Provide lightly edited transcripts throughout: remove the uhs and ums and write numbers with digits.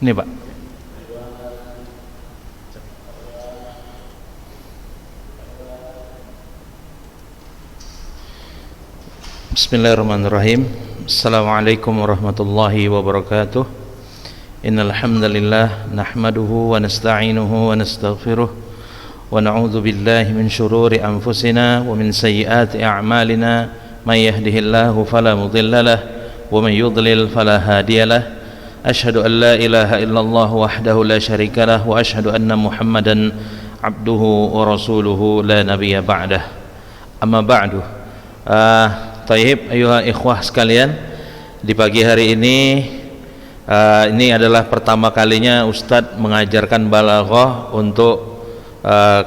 Ini Pak. Bismillahirrahmanirrahim. Assalamualaikum warahmatullahi wabarakatuh. Innal hamdalillah nahmaduhu wa nasta'inuhu wa nastaghfiruh wa na'udzu billahi min shururi anfusina wa min sayyiati a'malina may yahdihillahu fala mudilla lahu wa may yudlil fala hadiya lahu. Asyhadu an la ilaha illallah wahdahu la syarika lahu wa asyhadu anna Muhammadan abduhu wa rasuluhu la nabiyya ba'dah. Amma ba'du. Taib, ayuhal ikhwah sekalian, di pagi hari ini adalah pertama kalinya Ustadz mengajarkan balaghah untuk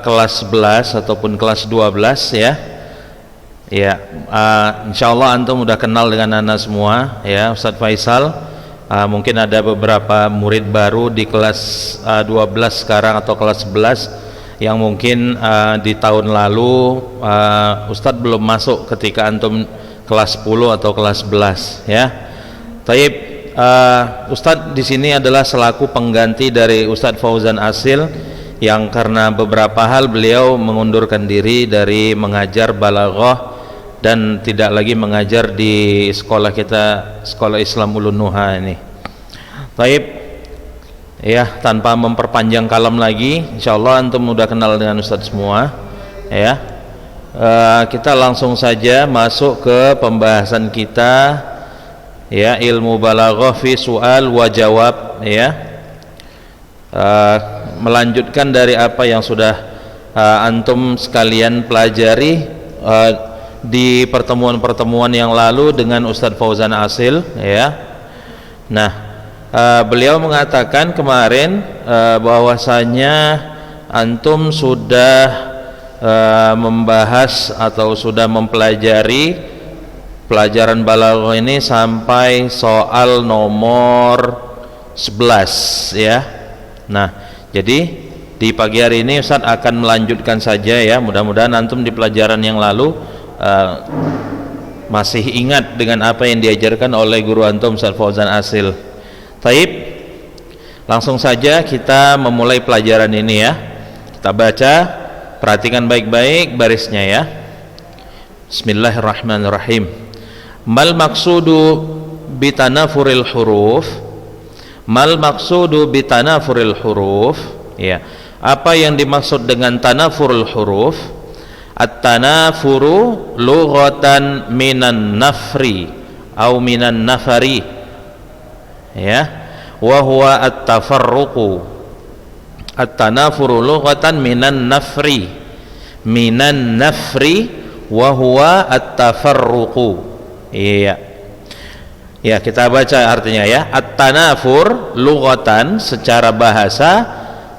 kelas 11 ataupun kelas 12 ya. Ya, insyaallah antum udah kenal dengan anak semua ya, Ustadz Faisal. Mungkin ada beberapa murid baru di kelas 12 sekarang atau kelas 11 yang mungkin di tahun lalu Ustadz belum masuk ketika antum kelas 10 atau kelas 11 ya. Taib, Ustadz di sini adalah selaku pengganti dari Ustadz Fauzan Asil yang karena beberapa hal beliau mengundurkan diri dari mengajar balaghah dan tidak lagi mengajar di sekolah kita, sekolah Islam Ulun Nuha ini. Taib, ya, tanpa memperpanjang kalam lagi, insyaallah antum udah kenal dengan Ustadz semua ya. Kita langsung saja masuk ke pembahasan kita ya, ilmu balaghah fi su'al wa jawab ya. Melanjutkan dari apa yang sudah antum sekalian pelajari di pertemuan-pertemuan yang lalu dengan Ustadz Fauzan Asil ya. Nah, beliau mengatakan kemarin bahwasanya antum sudah membahas atau sudah mempelajari pelajaran balaghah ini sampai soal nomor 11 ya. Nah, jadi di pagi hari ini Ustaz akan melanjutkan saja ya. Mudah-mudahan antum di pelajaran yang lalu masih ingat dengan apa yang diajarkan oleh guru antum Ustaz Fauzan Asil. Taib, langsung saja kita memulai pelajaran ini ya. Kita baca, perhatikan baik-baik barisnya ya. Bismillahirrahmanirrahim. Mal maqsudu bitanafuril huruf. Mal maqsudu bitanafuril huruf ya. Apa yang dimaksud dengan tanafurul huruf? At-tanafuru lughatan minan nafri atau minan nafari ya. Wa huwa at-tafarruqu. At-tanafuru lughatan minan nafri wa huwa at-tafarruqu. Iya ya, kita baca artinya ya. At-tanafur lughatan secara bahasa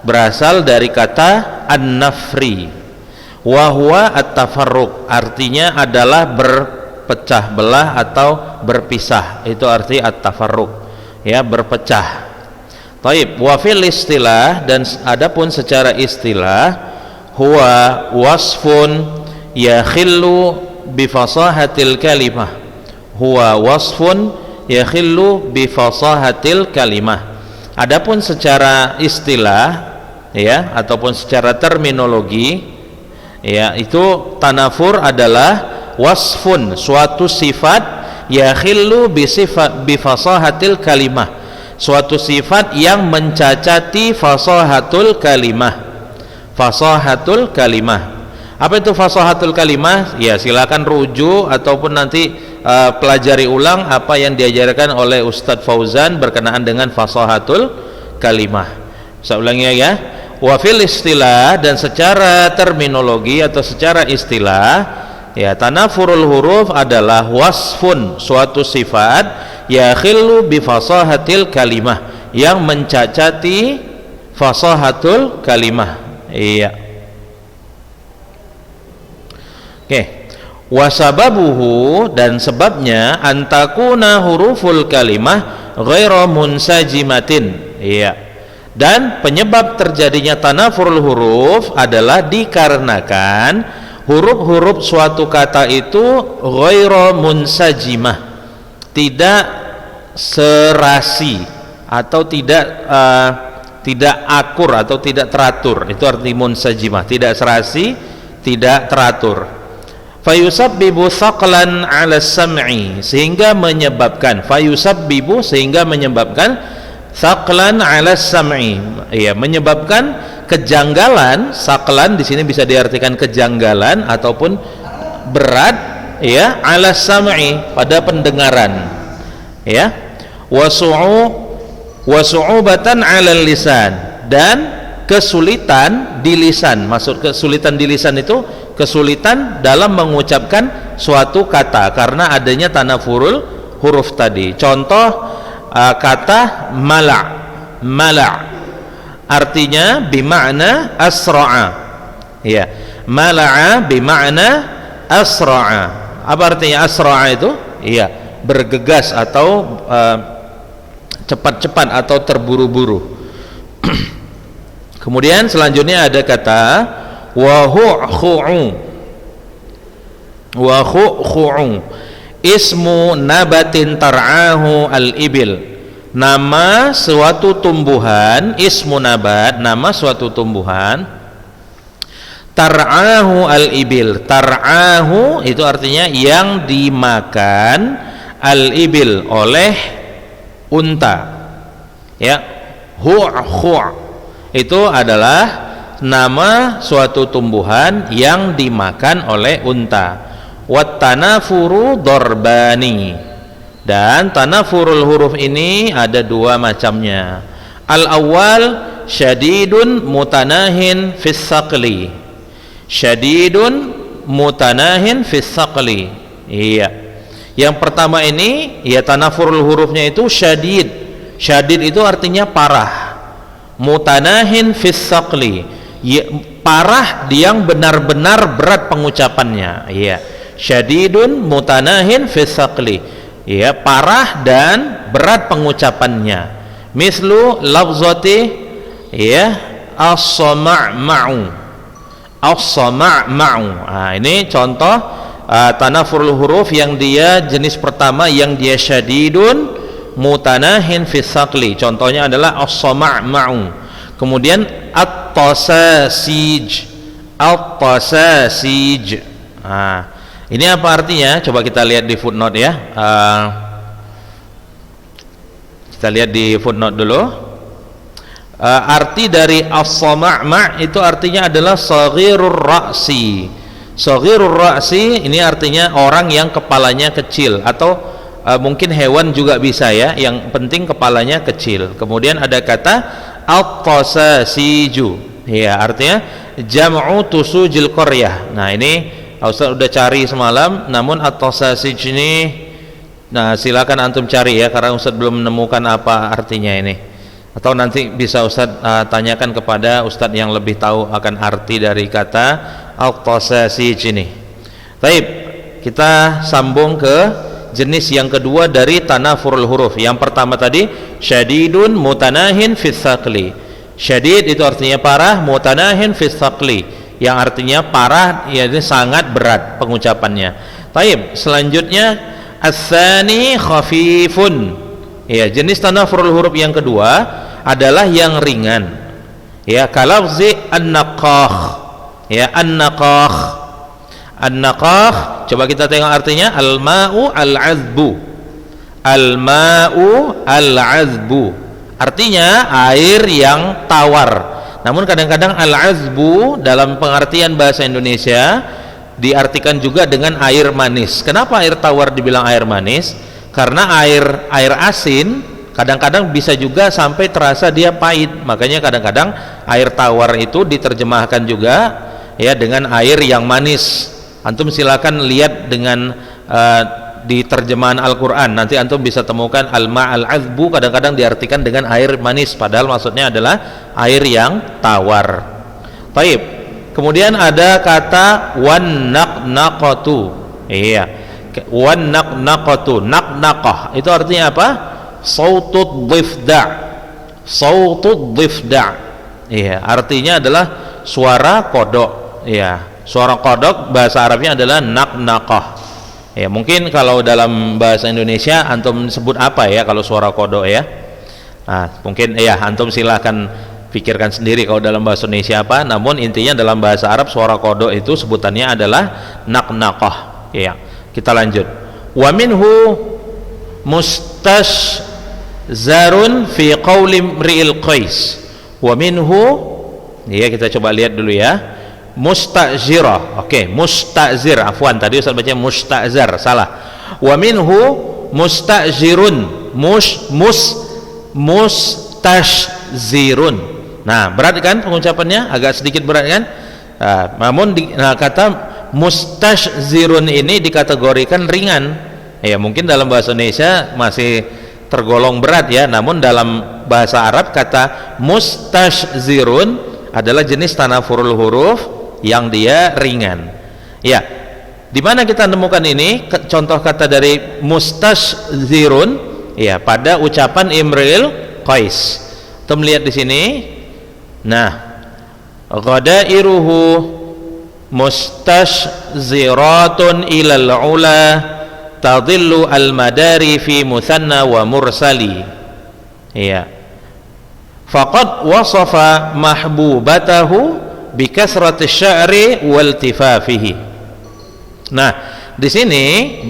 berasal dari kata an-nafri, wa huwa at-tafarruq, artinya adalah berpecah belah atau berpisah. Itu arti at-tafarruq ya, berpecah. Taib, wa fil istilah, dan adapun secara istilah, huwa wasfun yakhillu bi fasahatil kalimah. Huwa wasfun yakhillu bi fasahatil kalimah. Adapun secara istilah ya, ataupun secara terminologi ya, itu tanafur adalah wasfun, suatu sifat, yakhillu bi fasahatil kalimah, suatu sifat yang mencacati fasahatul kalimah. Fasahatul kalimah. Apa itu fasahatul kalimah? Ya, silakan rujuk ataupun nanti pelajari ulang apa yang diajarkan oleh Ustadz Fauzan berkenaan dengan fasahatul kalimah. Saya ulangi ya. Wa fil istilah, dan secara terminologi atau secara istilah ya, tanafurul huruf adalah wasfun, suatu sifat, yakhillu bi fasahatil kalimah, yang mencacati fasahatul kalimah. Iya. Oke. Wasababuhu, dan sebabnya, antakuna huruful kalimah ghairu munsajimatin. Iya. Dan penyebab terjadinya tanafurul huruf adalah dikarenakan huruf-huruf suatu kata itu ghairu munsajimah, tidak serasi atau tidak akur atau tidak teratur, itu arti munsajimah, tidak serasi, tidak teratur. Fayusabbibu thaqlan 'ala sam'i, sehingga menyebabkan thaqlan 'ala sam'i, ya, menyebabkan kejanggalan. Thaqlan di sini bisa diartikan kejanggalan ataupun berat, ya, 'ala sam'i, pada pendengaran, ya, wasu'ubatan 'alal lisan, dan kesulitan di lisan. Maksud kesulitan di lisan itu kesulitan dalam mengucapkan suatu kata karena adanya tanafurul huruf tadi. Contoh kata mala' artinya bima'na asra'a, ya, mala'a bima'na asra'a. Apa artinya asra'a itu? Iya, bergegas atau cepat-cepat atau terburu-buru. Kemudian selanjutnya ada kata wahu'u, ismu nabatin tar'ahu al-ibil, nama suatu tumbuhan. Ismu nabat, nama suatu tumbuhan. Tar'ahu al-ibil, tar'ahu itu artinya yang dimakan, al-ibil oleh unta, ya. Itu adalah nama suatu tumbuhan yang dimakan oleh unta. Wat tanafuru dorbani, dan tanafurul huruf ini ada dua macamnya. Al awal syadidun mutanahin fis saqli, syadidun mutanahin fis saqli, iya. Yang pertama ini, ya, tanafurul hurufnya itu syadid. Syadid itu artinya parah. Mutanahin fis saqli, ya, parah yang benar-benar berat pengucapannya, ya. Syadidun mutanahin fis saqli, ya, parah dan berat pengucapannya. Mislu lafzati, ya, as-sama'ma'u, as-sama'ma'u. Nah, ini contoh tanafurul huruf yang dia jenis pertama, yang dia syadidun mutanahin fis saqli. Contohnya adalah as-sama'ma'u. Kemudian at-tasasij, at-tasasij. Nah, ini apa artinya? Coba kita lihat di footnote, ya. Kita lihat di footnote dulu. Arti dari as-sama'ma' itu artinya adalah saghirur ra'si. Saghirur ra'si ini artinya orang yang kepalanya kecil, atau mungkin hewan juga bisa, ya, yang penting kepalanya kecil. Kemudian ada kata at-tasasiju, ya, artinya jam'u tusujil qaryah. Nah, ini Ustaz udah cari semalam, namun at-tasasij ini, nah, silakan antum cari, ya, karena Ustaz belum menemukan apa artinya ini. Atau nanti bisa Ustaz tanyakan kepada Ustaz yang lebih tahu akan arti dari kata at-tasasij ini. Baik, kita sambung ke jenis yang kedua dari tanafurul huruf. Yang pertama tadi syadidun mutanahin fis saqli. Syadid itu artinya parah, mutanahin fis saqli yang artinya parah, yaitu sangat berat pengucapannya. Baik, selanjutnya as-tsani khafifun. Ya, jenis tanafurul huruf yang kedua adalah yang ringan. Ya, kalafzi an-naqah. Ya, an-naqah. An-naqah, coba kita tengok artinya, al-ma'u al-'azbu. Al-ma'u al-'azbu artinya air yang tawar. Namun kadang-kadang al-'azbu dalam pengertian bahasa Indonesia diartikan juga dengan air manis. Kenapa air tawar dibilang air manis? Karena air asin kadang-kadang bisa juga sampai terasa dia pahit. Makanya kadang-kadang air tawar itu diterjemahkan juga, ya, dengan air yang manis. Antum silakan lihat dengan di terjemahan Al-Quran, nanti antum bisa temukan al-ma' al-'azbu kadang-kadang diartikan dengan air manis, padahal maksudnya adalah air yang tawar. Baik, kemudian ada kata wan-naqnaqatu. Iya, wan-naqnaqatu, naqnaqah itu artinya apa? Sautud dhifda'. Sautud dhifda', iya, artinya adalah suara kodok. Iya, suara kodok bahasa Arabnya adalah naqnaqah. Ya, mungkin kalau dalam bahasa Indonesia antum sebut apa ya kalau suara kodok, ya? Nah, mungkin ya antum silahkan pikirkan sendiri kalau dalam bahasa Indonesia apa. Namun intinya dalam bahasa Arab suara kodok itu sebutannya adalah naqnaqah. Ya, kita lanjut. Wa minhu mustashzarun fi qauli imri'il qais. Wa minhu, ya kita coba lihat dulu ya. Musta'zirah. Oke, musta'zir. Afwan, tadi Ustaz baca musta'zar, salah. Wa minhu musta'zirun, mustashzirun. Nah, berat kan pengucapannya, agak sedikit berat kan? Namun kata mustashzirun ini dikategorikan ringan. Ya, mungkin dalam bahasa Indonesia masih tergolong berat ya, namun dalam bahasa Arab kata mustashzirun adalah jenis tanafurul huruf yang dia ringan. Ya. Di mana kita temukan ini? Contoh kata dari mustashzirun, ya, pada ucapan Imril Qais. Kita melihat di sini. Nah, ghadairuhu mustashziratun ilal ula tadillu al-madari fi muthanna wa mursali. Ya. Faqad wasafa mahbubatahu bi kasrati sya'ri wal tifafihi. Nah, di sini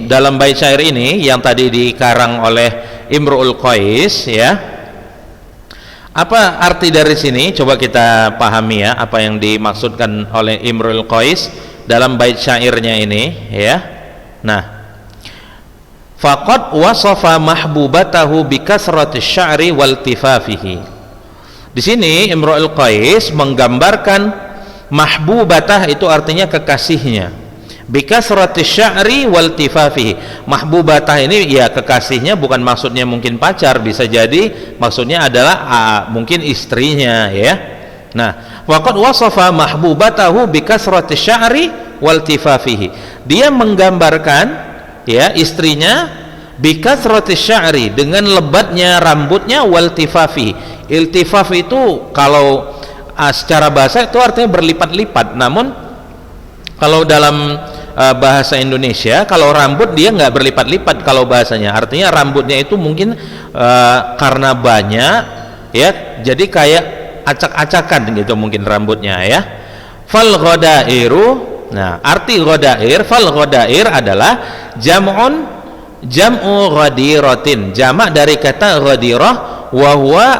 dalam bait syair ini yang tadi dikarang oleh Imrul Qais, ya. Apa arti dari sini? Coba kita pahami ya, apa yang dimaksudkan oleh Imrul Qais dalam bait syairnya ini, ya. Nah, faqad wasafa mahbubatahu bi kasrati sya'ri wal tifafihi. Di sini Imrul Qais menggambarkan mahbubatah itu artinya kekasihnya. Bikasrati sya'ri wal tifafihi. Mahbubatah ini ya kekasihnya, bukan maksudnya mungkin pacar, bisa jadi maksudnya adalah mungkin istrinya, ya. Nah, waqad wasafa mahbubatahu bikasrati sya'ri wal tifafihi. Dia menggambarkan ya istrinya bikasrati sya'ri, dengan lebatnya rambutnya, wal tifafihi. Iltifaf itu kalau secara bahasa itu artinya berlipat-lipat, namun kalau dalam bahasa Indonesia, kalau rambut dia nggak berlipat-lipat kalau bahasanya, artinya rambutnya itu mungkin karena banyak ya, jadi kayak acak-acakan gitu mungkin rambutnya, ya. Fal ghadairu, nah arti ghadair, fal ghadair adalah jam'u ghadiratin, jamak dari kata ghadirah, wa huwa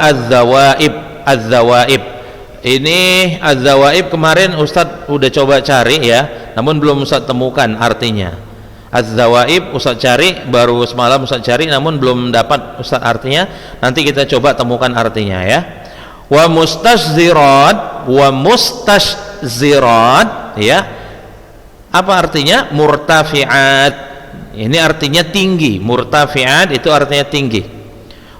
az-zawaib. Ini az-zawaib kemarin Ustadz udah coba cari ya, namun belum Ustadz temukan artinya. Az-zawaib Ustadz cari, baru semalam Ustadz cari, namun belum dapat Ustadz artinya. Nanti kita coba temukan artinya ya. Wa mustashzirat, ya. Apa artinya? Murtafi'at. Ini artinya tinggi. Murtafi'at itu artinya tinggi.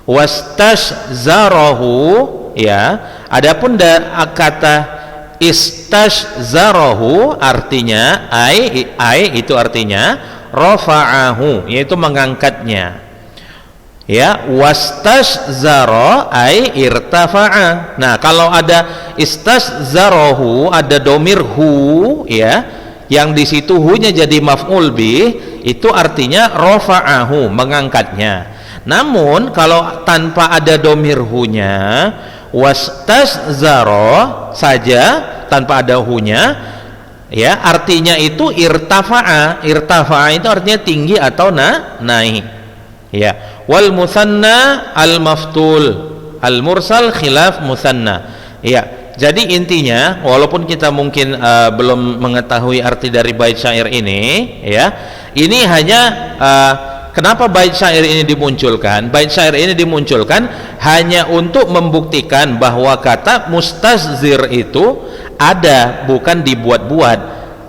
Wastashzarahu, ya. Adapun kata istashzarahu artinya ai itu artinya rafa'ahu, yaitu mengangkatnya, ya. Wastashzara ai irtafa'a. Nah, kalau ada istashzarahu, ada domir hu, ya, yang di situ hu-nya jadi maf'ul bih, itu artinya rafa'ahu, mengangkatnya. Namun kalau tanpa ada domir hu-nya, wastashzara saja tanpa ada hu-nya, ya, artinya itu irtafa'a. Irtafa'a itu artinya tinggi atau naik, ya. Wal mutsanna al maftul, al mursal khilaf mutsanna, ya. Jadi intinya, walaupun kita mungkin belum mengetahui arti dari bait syair ini, ya, ini hanya kenapa bait syair ini dimunculkan? Bait syair ini dimunculkan hanya untuk membuktikan bahwa kata mustashzir itu ada, bukan dibuat-buat.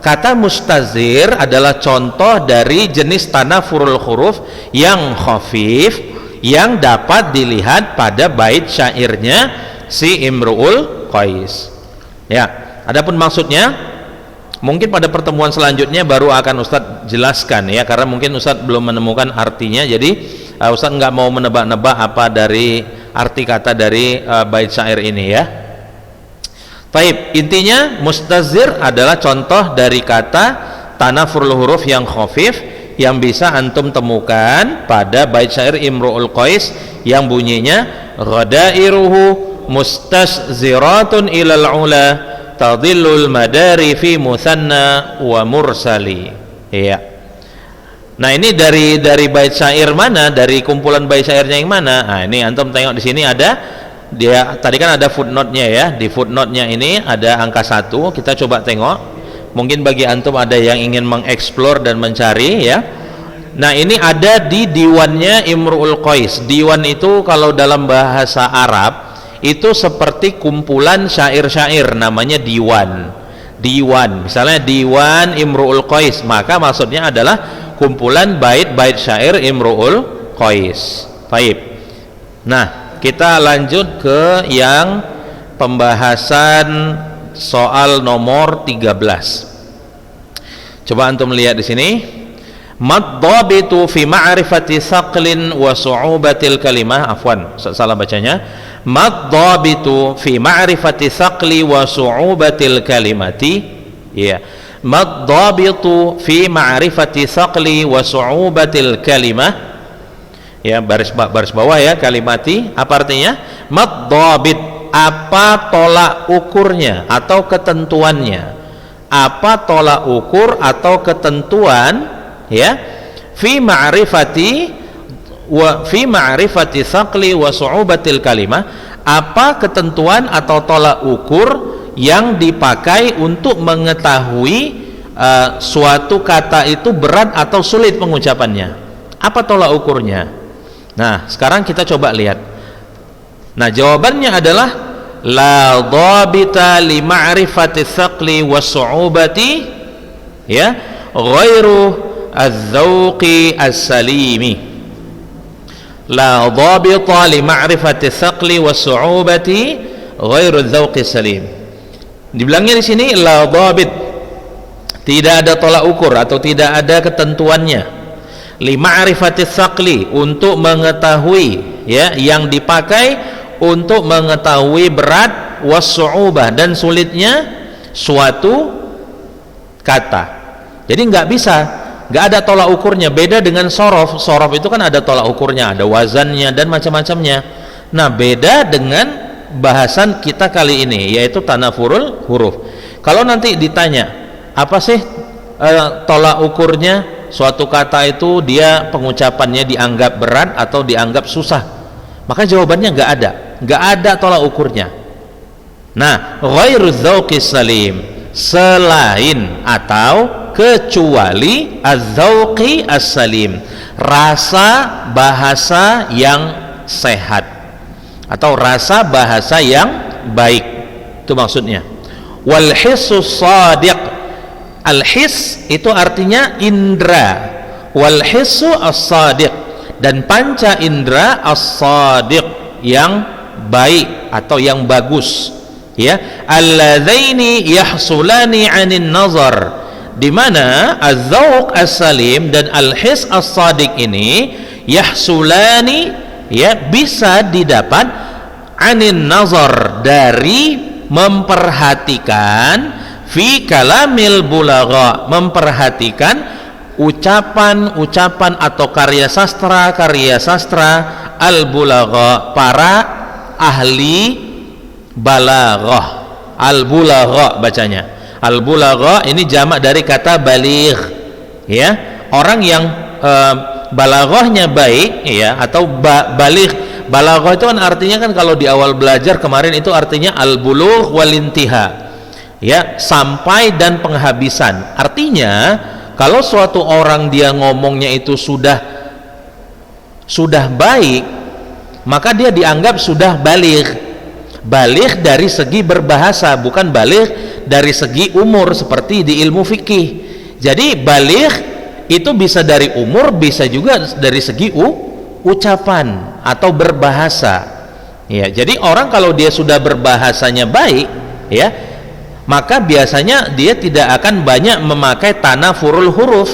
Kata mustashzir adalah contoh dari jenis tanafurul huruf yang khafif, yang dapat dilihat pada bait syairnya si Imrul Qais. Ya, adapun maksudnya mungkin pada pertemuan selanjutnya baru akan Ustadz jelaskan, ya, karena mungkin Ustadz belum menemukan artinya, jadi Ustadz nggak mau menebak-nebak apa dari arti kata dari bait syair ini, ya. Taib, intinya mustashzir adalah contoh dari kata tanafurul huruf yang khafif, yang bisa antum temukan pada bait syair Imru'ul Qais yang bunyinya ghadairuhu mustazziratun ilal ula tadillul madari fi musanna wa mursali. Iya. Nah, ini dari bait syair mana? Dari kumpulan bait syairnya yang mana? Nah, ini antum tengok di sini ada, dia tadi kan ada footnote-nya ya. Di footnote-nya ini ada angka 1. Kita coba tengok. Mungkin bagi antum ada yang ingin mengeksplor dan mencari ya. Nah, ini ada di diwannya Imru'ul Qais. Diwan itu kalau dalam bahasa Arab itu seperti kumpulan syair-syair, namanya diwan. Diwan, misalnya diwan Imru'ul Qais, maka maksudnya adalah kumpulan bait-bait syair Imru'ul Qais. Baik. Nah, kita lanjut ke yang pembahasan soal nomor 13. Coba antum lihat di sini. Mad-dhabitu fi ma'rifati saqlin wa su'ubatil kalimah. Afwan, salah bacanya. Mad-dhabitu fi ma'rifati saqli wa su'ubatil kalimati. Iya. Mad-dhabitu fi ma'rifati saqli wa su'ubatil kalimah. Ya, baris bawah ya, kalimati. Apa artinya? Mad-dhabit, apa tolak ukurnya atau ketentuannya? Apa tolak ukur atau ketentuan ya? Fi ma'rifati saqli wa su'ubatil kalimah. Apa ketentuan atau tolak ukur yang dipakai untuk mengetahui suatu kata itu berat atau sulit pengucapannya? Apa tolak ukurnya? Nah, sekarang kita coba lihat. Nah, jawabannya adalah la dhabita li ma'rifati tsaqli was-su'ubati ya ghairu adz-dzauqi as-salimi. La dhabita li ma'rifati tsaqli was-su'ubati ghairu adz-dzauqi as-salim. Dibilangnya di sini la dhabit, tidak ada tolak ukur atau tidak ada ketentuannya. Li ma'rifati tsaqli, untuk mengetahui ya, yang dipakai untuk mengetahui berat, was-su'ubah, dan sulitnya suatu kata. Jadi nggak bisa, nggak ada tolak ukurnya. Beda dengan sorof. Sorof itu kan ada tolak ukurnya, ada wazannya dan macam-macamnya. Nah, beda dengan bahasan kita kali ini, yaitu tanafurul huruf. Kalau nanti ditanya apa sih tolak ukurnya suatu kata itu, dia pengucapannya dianggap berat atau dianggap susah, maka jawabannya nggak ada tolak ukurnya. Nah, ghairu dzauqis salim, selain atau kecuali az-dzauqi as-salim, rasa bahasa yang sehat atau rasa bahasa yang baik, itu maksudnya. Wal hissus shadiq, al his itu artinya indra, wal hissu as-shadiq, dan panca indra as-shadiq, yang baik atau yang bagus ya. Alladzaini yahsulani 'anin nazar, di mana az-dzauq as-salim dan al-his as-shadiq ini yahsulani ya, bisa didapat 'anin nazar, dari memperhatikan, fi kalamil bulagha, memperhatikan ucapan-ucapan atau karya sastra al-bulagha, para ahli balaghah. Al-bulagha bacanya. Al-bulagha ini jamak dari kata baligh ya, orang yang balaghahnya baik ya, atau baligh. Balaghah itu kan artinya kan kalau di awal belajar kemarin itu artinya al-bulugh wal intiha ya, sampai dan penghabisan. Artinya kalau suatu orang dia ngomongnya itu sudah baik, maka dia dianggap sudah baligh. Baligh dari segi berbahasa, bukan baligh dari segi umur seperti di ilmu fikih. Jadi baligh itu bisa dari umur, bisa juga dari segi ucapan atau berbahasa ya. Jadi orang kalau dia sudah berbahasanya baik ya, maka biasanya dia tidak akan banyak memakai tanafurul huruf.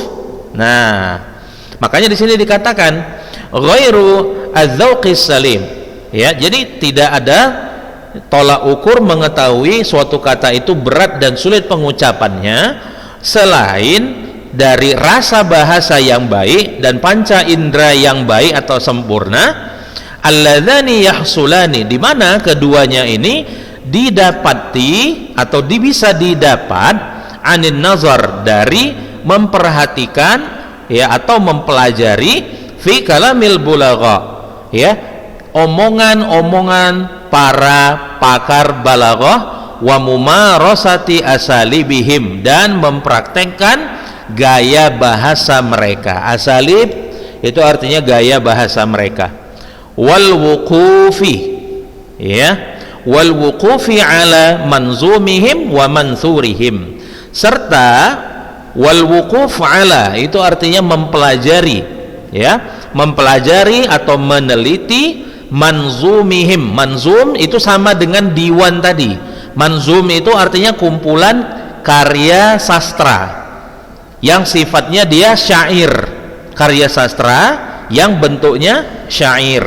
Nah, makanya di sini dikatakan ghairu adz-dzauqis salim ya. Jadi tidak ada tolak ukur mengetahui suatu kata itu berat dan sulit pengucapannya selain dari rasa bahasa yang baik dan panca indera yang baik atau sempurna, alladzani yahsulani, di mana keduanya ini didapati atau bisa didapat anin nazar, dari memperhatikan ya atau mempelajari fi kalamil bulagha, ya omongan-omongan para pakar balaghah, wa mumarasati asalibihim, dan mempraktekkan gaya bahasa mereka. Asalib itu artinya gaya bahasa mereka. Wal wuqufi, ya wal wuqufi ala manzumihim wa mansurihim, serta wal wuquf ala itu artinya mempelajari, ya mempelajari atau meneliti manzumihim. Manzum itu sama dengan diwan tadi. Manzum itu artinya kumpulan karya sastra yang sifatnya dia syair, karya sastra yang bentuknya syair,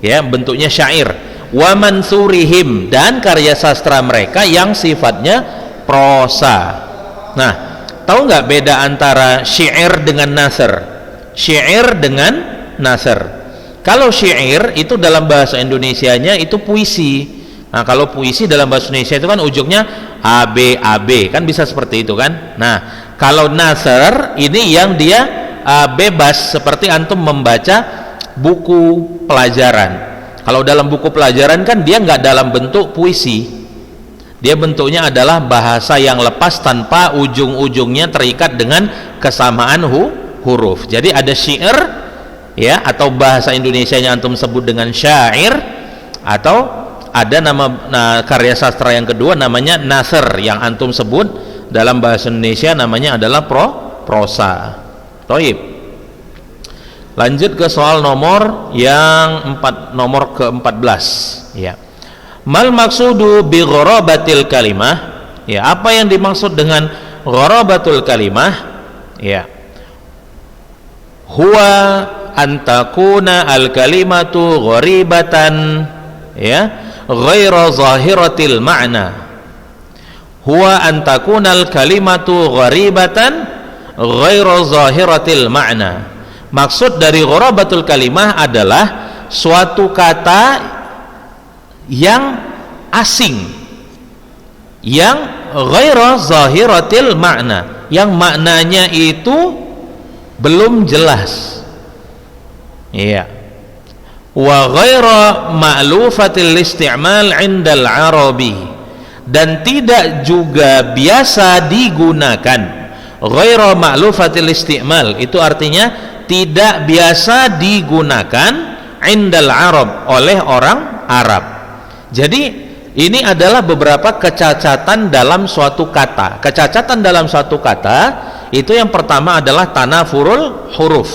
ya bentuknya syair. Wa mansurihim, dan karya sastra mereka yang sifatnya prosa. Nah, tahu nggak beda antara syair dengan nasr? Syair dengan nasr. Kalau syair itu dalam bahasa Indonesianya itu puisi. Nah, kalau puisi dalam bahasa Indonesia itu kan ujungnya AB, kan bisa seperti itu kan. Nah, kalau nasr ini yang dia bebas, seperti antum membaca buku pelajaran. Kalau dalam buku pelajaran kan dia nggak dalam bentuk puisi, dia bentuknya adalah bahasa yang lepas tanpa ujung-ujungnya terikat dengan kesamaan huruf. Jadi ada syair, ya, atau bahasa Indonesianya antum sebut dengan syair, atau ada nama karya sastra yang kedua namanya nasr, yang antum sebut dalam bahasa Indonesia namanya adalah prosa. Toib. Lanjut ke soal nomor ke-14, ya. Mal maksudu bi gharabatil kalimah, ya apa yang dimaksud dengan gharabatul kalimah, ya huwa antakuna al kalimatu gharibatan, ya ghaira zahiratil ma'na. Huwa antakuna al kalimatu gharibatan ghaira zahiratil ma'na. Maksud dari gharabatul kalimah adalah suatu kata yang asing, yang ghaira zahiratil ma'na, yang maknanya itu belum jelas, iya. Wa ghaira ma'lufatil isti'mal 'indal arabi, dan tidak juga biasa digunakan. Ghaira ma'lufatil isti'mal itu artinya tidak biasa digunakan indal Arab, oleh orang Arab. Jadi ini adalah beberapa kecacatan dalam suatu kata. Kecacatan dalam suatu kata itu yang pertama adalah tanafurul huruf.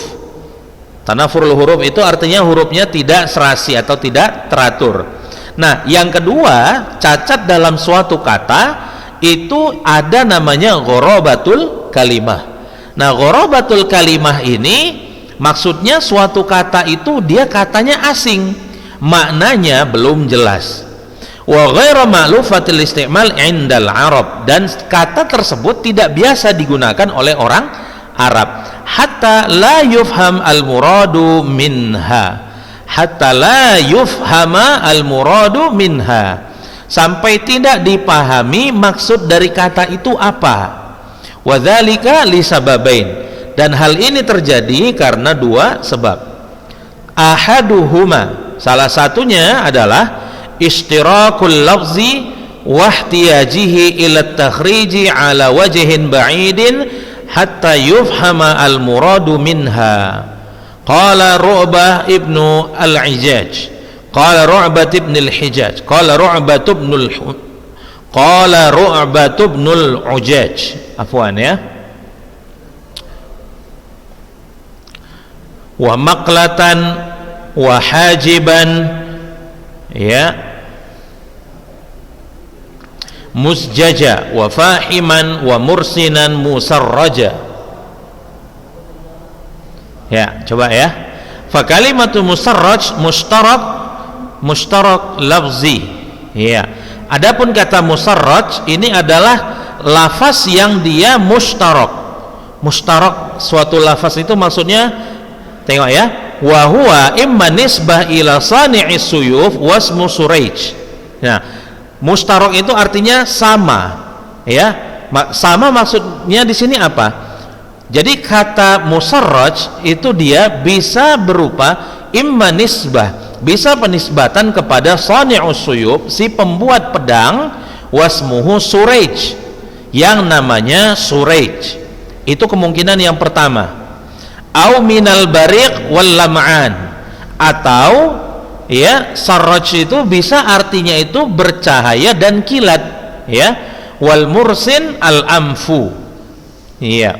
Tanafurul huruf itu artinya hurufnya tidak serasi atau tidak teratur. Nah, yang kedua, cacat dalam suatu kata itu ada namanya gharabatul kalimah. Nah, gharabatul kalimah ini maksudnya suatu kata itu dia katanya asing, maknanya belum jelas. Wa ghairu ma'lufatil isti'mal 'indal Arab, dan kata tersebut tidak biasa digunakan oleh orang Arab. Hatta la yufham al-muradu minha. Hatta la yufhama al-muradu minha. Sampai tidak dipahami maksud dari kata itu apa. Wa dzalika li sababain. Dan hal ini terjadi karena dua sebab. Ahaduhuma, salah satunya adalah ishtirakul lafzi wa ihtiyajihi ila takhriji ala wajhin ba'idin hatta yufhama al muradu minha. Qala Ru'bah ibnu al-Hijaj, qala Ru'bah ibn al-Hijaj, qala Ru'bah ibn al-Hujaj, afwan ya. Wa maqlatan wa hajiban, ya, musjaja wa fahiman wa mursinan musarraja. Ya, coba ya. Fa kalimatu musarraj mustarak lafzi, ya. Adapun kata musarraj ini adalah lafaz yang dia mustarak. Mustarak suatu lafaz itu maksudnya, tengok ya, wa huwa imma nisbah ila sani'is suyuf wasmu Suraij. Nah, mustarak itu artinya sama, ya. Sama maksudnya di sini apa? Jadi kata musarraj itu dia bisa berupa imma nisbah, bisa penisbatan kepada sani'us suyuf, si pembuat pedang, wasmuhu Suraij, yang namanya Suraij. Itu kemungkinan yang pertama. Au minal bariq wal lam'an, atau ya sarraj itu bisa artinya itu bercahaya dan kilat, ya. Wal mursin al amfu, iya.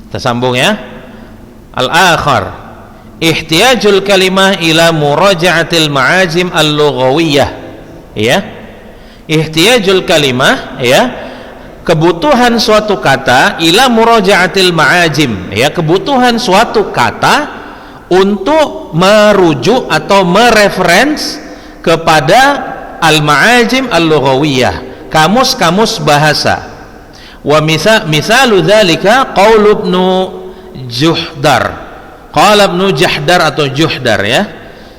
Kita sambung ya. Al akhar ihtiyajul kalimah ila muraja'atil ma'azim al lughawiyah, ya. Ihtiyajul kalimah, ya, kebutuhan suatu kata ila muraja'atil ma'ajim, ya, kebutuhan suatu kata untuk merujuk atau mereferens kepada al-ma'ajim al-lughawiyah, kamus-kamus bahasa. Wa misalu dzalika qaul Ibnu Juhdar, qala Ibnu Jahdar atau Juhdar, ya.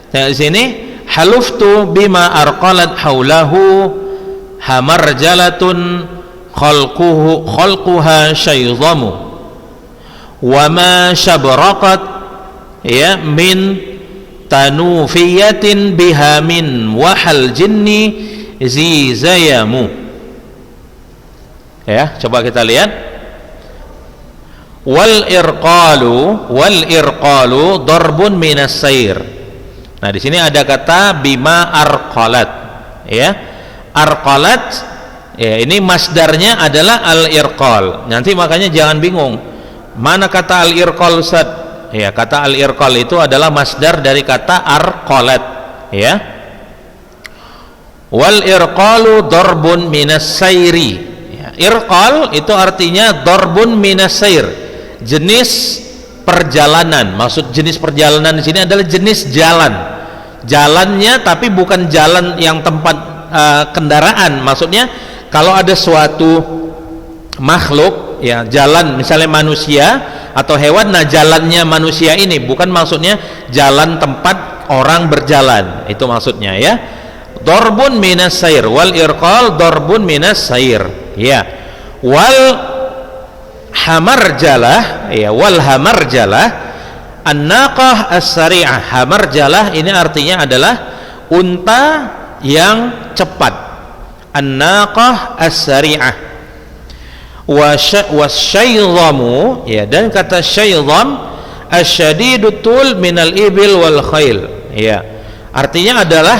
Di sini haluftu bima arqalat haulahu hamarjalatun khalquha syayzamu wa ma shabraqat, ya, min tanufiyatin bihamin wahal jinni zizayamu. Ya, coba kita lihat. Wal irqalu darbun minas sair. Nah, di sini ada kata bima arqalat, ya. Arqalat, ya, ini masdarnya adalah al-irqal. Nanti makanya jangan bingung mana kata al-irqal, Ustaz. Ya, kata al-irqal itu adalah masdar dari kata arqalat, ya. Wal irqalu darbun minas sairi, ya. Irqal itu artinya darbun minas sair, jenis perjalanan. Maksud jenis perjalanan di sini adalah jenis jalan, jalannya, tapi bukan jalan yang tempat kendaraan. Maksudnya kalau ada suatu makhluk, ya, jalan, misalnya manusia atau hewan, nah jalannya manusia ini bukan maksudnya jalan tempat orang berjalan, itu maksudnya, ya. Darbun minas sair, wal irqal darbun minas sair, ya. Wal hamarjalah, ya, wal hamarjalah an-naqah as-sari'ah. Hamarjalah ini artinya adalah unta yang cepat, an-naqah as-sari'ah. Wasyayzamu, ya, dan kata syayzam asyadidut tul minal ibil wal khail, ya, artinya adalah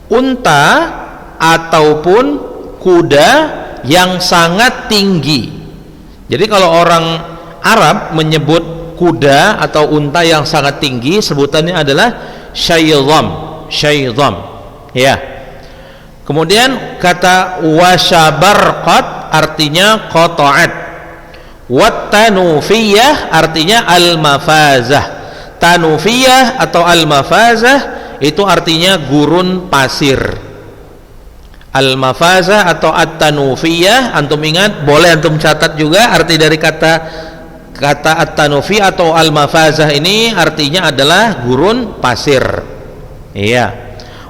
unta ataupun kuda yang sangat tinggi. Jadi kalau orang Arab menyebut kuda atau unta yang sangat tinggi, sebutannya adalah syayzam, ya. Kemudian kata wasyabarqat artinya qata'at, wat tanufiyah artinya al-mafazah. Tanufiyah atau al-mafazah itu artinya gurun pasir. Al-mafazah atau at-tanufiyah, antum ingat, boleh antum catat juga arti dari kata at-tanufi atau al-mafazah ini artinya adalah gurun pasir, iya.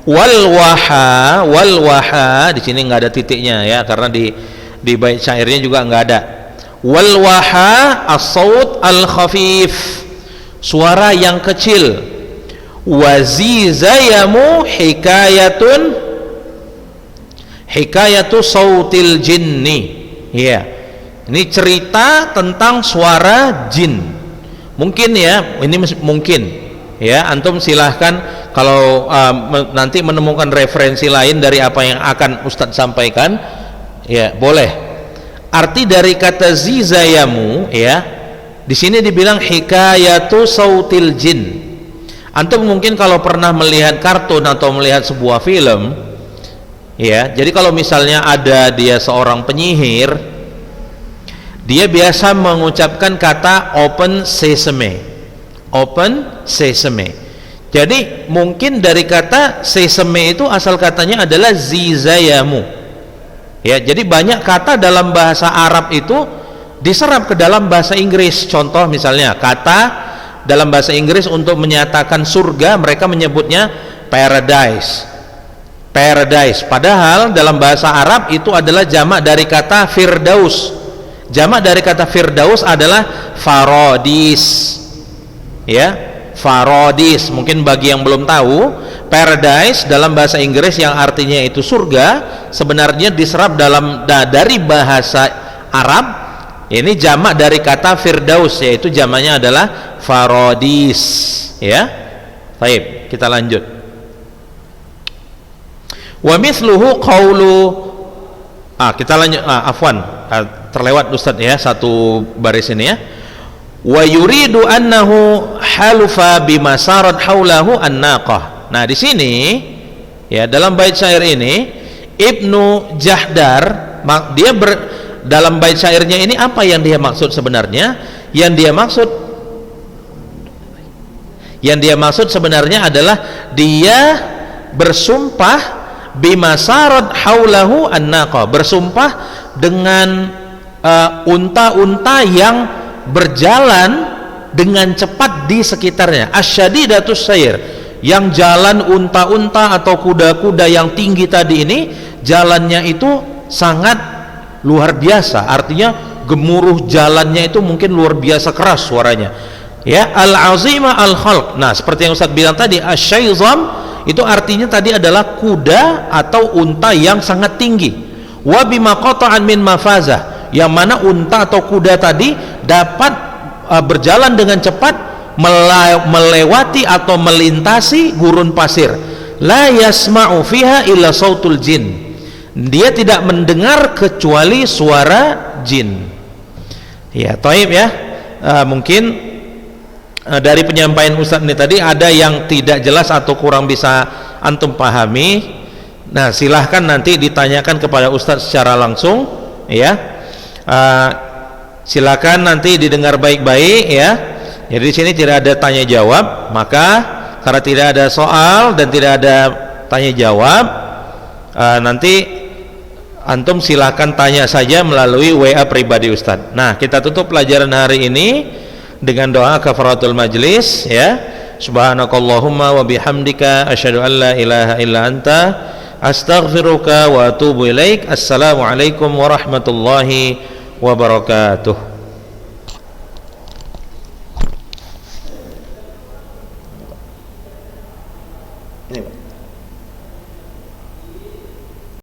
Wal waha di sini nggak ada titiknya, ya, karena di bait syairnya juga nggak ada. Wal waha as-saut al-khafif, suara yang kecil. Wazizayamu hikayatu sautil jinni, ya. Ini cerita tentang suara jin. Mungkin, ya, ini mungkin, ya, antum silahkan kalau nanti menemukan referensi lain dari apa yang akan Ustadz sampaikan, ya, boleh. Arti dari kata zizayamu, ya, di sini dibilang hikayatu sautil jin. Antum mungkin kalau pernah melihat kartun atau melihat sebuah film, ya, jadi kalau misalnya ada dia seorang penyihir, dia biasa mengucapkan kata open sesame, open sesame. Jadi mungkin dari kata sesame itu asal katanya adalah zizayamu, Ya, jadi banyak kata dalam bahasa Arab itu diserap ke dalam bahasa Inggris. Contoh misalnya kata dalam bahasa Inggris untuk menyatakan surga mereka menyebutnya paradise. Paradise. Padahal dalam bahasa Arab itu adalah jamak dari kata firdaus. Jamak dari kata firdaus adalah farodis. Ya, farodis. Mungkin bagi yang belum tahu, paradise dalam bahasa Inggris yang artinya itu surga sebenarnya diserap dari bahasa Arab. Ini jamak dari kata firdaus, yaitu jamaknya adalah farodis. Ya, baik, kita lanjut. Wa mithluhu qawlu, kita lanjut. Afwan, terlewat Ustaz ya, satu baris ini ya. Wa yuridu annahu halufa bima sarat haulahu an-naqah. Nah, di sini ya, dalam bait syair ini Ibnu Jahdar dia dalam bait syairnya ini apa yang dia maksud sebenarnya? Yang dia maksud sebenarnya adalah dia bersumpah bima sarat haulahu an-naqah, bersumpah dengan unta-unta yang berjalan dengan cepat di sekitarnya. Asyadidatus sayr, yang jalan unta-unta atau kuda-kuda yang tinggi tadi ini jalannya itu sangat luar biasa, artinya gemuruh jalannya itu mungkin luar biasa keras suaranya ya. Al-azima al-khalq, nah seperti yang Ustaz bilang tadi, asyaizam itu artinya tadi adalah kuda atau unta yang sangat tinggi. Wa bima qata'an min mafazah, yang mana unta atau kuda tadi dapat berjalan dengan cepat melewati atau melintasi gurun pasir. La yasma'u fiha illa sautul jin, dia tidak mendengar kecuali suara jin. Ya, taib ya. Mungkin dari penyampaian Ustaz ini tadi ada yang tidak jelas atau kurang bisa antum pahami. Nah, silahkan nanti ditanyakan kepada Ustaz secara langsung ya. Silakan nanti didengar baik-baik ya. Jadi di sini tidak ada tanya jawab, maka karena tidak ada soal dan tidak ada tanya jawab, nanti antum silakan tanya saja melalui WA pribadi Ustadz. Nah, kita tutup pelajaran hari ini dengan doa kafaratul majlis ya. Subhanakallahumma wa bihamdika asyhadu an la ilaha illa anta astaghfiruka wa atubu ilaik. Assalamualaikum warahmatullahi wabarakatuh.